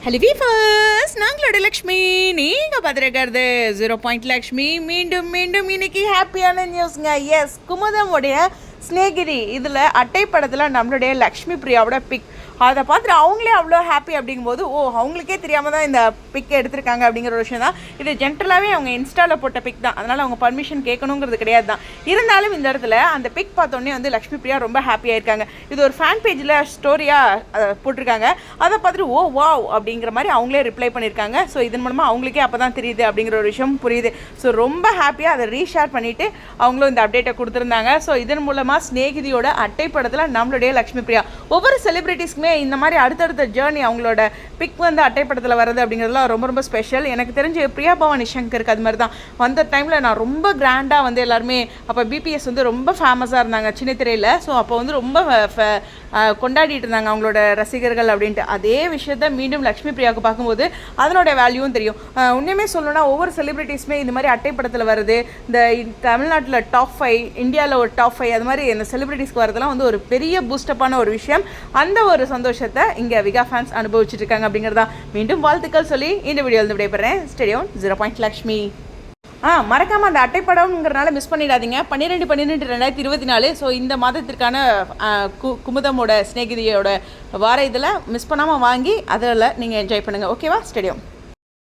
Hello வீஃபர்ஸ், நாங்களோட Lakshmi. நீங்கள் பார்த்துருக்கிறது 0 லக்ஷ்மி. மீண்டும் மீண்டும் இன்னைக்கு ஹாப்பியான நியூஸ்ங்க. எஸ், குமுதமுடைய ஸ்நேகிதி இதில் அட்டை படத்தில் நம்மளுடைய லக்ஷ்மி பிரியாவோட பிக் அதை பார்த்துட்டு அவங்களே அவ்வளோ ஹாப்பி அப்படிங்கும்போது அவங்களுக்கே தெரியாமல் தான் இந்த பிக் எடுத்திருக்காங்க அப்படிங்கிற ஒரு விஷயம் தான். இது ஜென்ரலாகவே அவங்க இன்ஸ்டாவில் போட்ட பிக் தான், அதனால் அவங்க பர்மிஷன் கேட்கணுங்கிறது கிடையாது தான். இருந்தாலும் இந்த இடத்துல அந்த பிக் பார்த்தோன்னே வந்து லக்ஷ்மி பிரியா ரொம்ப ஹாப்பியாக இருக்காங்க. இது ஒரு ஃபேன் பேஜில் ஸ்டோரியாக போட்டிருக்காங்க. அதை பார்த்துட்டு வாவ் அப்படிங்கிற மாதிரி அவங்களே ரிப்ளை பண்ணியிருக்காங்க. ஸோ இதன் மூலமாக அவங்களுக்கே அப்போ தான் தெரியுது அப்படிங்கிற ஒரு விஷயம் புரியுது. ஸோ ரொம்ப ஹாப்பியாக அதை ரீஷேர் பண்ணிவிட்டு அவங்களும் இந்த அப்டேட்டை கொடுத்துருந்தாங்க. ஸோ இதன் மூலமாக ஸ்நேகிதியோட அட்டை படத்தில் நம்மளுடைய லக்ஷ்மி பிரியா ஒவ்வொரு செலிபிரிட்டிஸ்க்குமே இந்த மாதிரி அடுத்தடுத்த ஜேர்னி அவங்களோட பிக் வந்து அட்டைப்படத்தில் வருது அப்படிங்கிறதுலாம் ரொம்ப ரொம்ப ஸ்பெஷல். எனக்கு தெரிஞ்சு பிரியா பவானி சங்கருக்கு அது மாதிரி தான் வந்த டைமில் நான் ரொம்ப கிராண்டாக வந்து எல்லாருமே அப்போ பிபிஎஸ் வந்து ரொம்ப ஃபேமஸாக இருந்தாங்க சின்ன திரையில். ஸோ அப்போ வந்து ரொம்ப கொண்டாடிட்டு இருந்தாங்க அவங்களோட ரசிகர்கள் அப்படின்ட்டு. அதே விஷயத்த மீண்டும் லக்ஷ்மி பிரியாவுக்கு பார்க்கும்போது அதனோட வேல்யூவும் தெரியும். உண்மையுமே சொல்லணும்னா ஒவ்வொரு செலிபிரிட்டிஸுமே இந்த மாதிரி அட்டைப்படத்தில் வருது. இந்த தமிழ்நாட்டில் டாப் 5, இந்தியாவில் ஒரு டாப் 5, அது மாதிரி இந்த செலிபிரிட்டிஸ்க்கு வரதெல்லாம் வந்து ஒரு பெரிய பூஸ்டப்பான ஒரு விஷயம். அந்த ஒரு சந்தோஷத்தை இங்கே விகா ஃபேன்ஸ் அனுபவிச்சுட்டு இருக்காங்க அப்படிங்கிறதா மீண்டும் வாழ்த்துக்கள் சொல்லி இந்த வீடியோ வந்து விடைபெறேன். ஸ்டேடியம் 0 லக்ஷ்மி. மறக்காமல் அந்த அட்டைப்படம்ங்கிறனால மிஸ் பண்ணிடாதீங்க. 12/12/2024. ஸோ இந்த மாதத்திற்கான குமுதமோட ஸ்நேகிதியோட வார இதில் மிஸ் பண்ணாமல் வாங்கி அதில் நீங்கள் என்ஜாய் பண்ணுங்கள். ஓகேவா? ஸ்டேடியம்.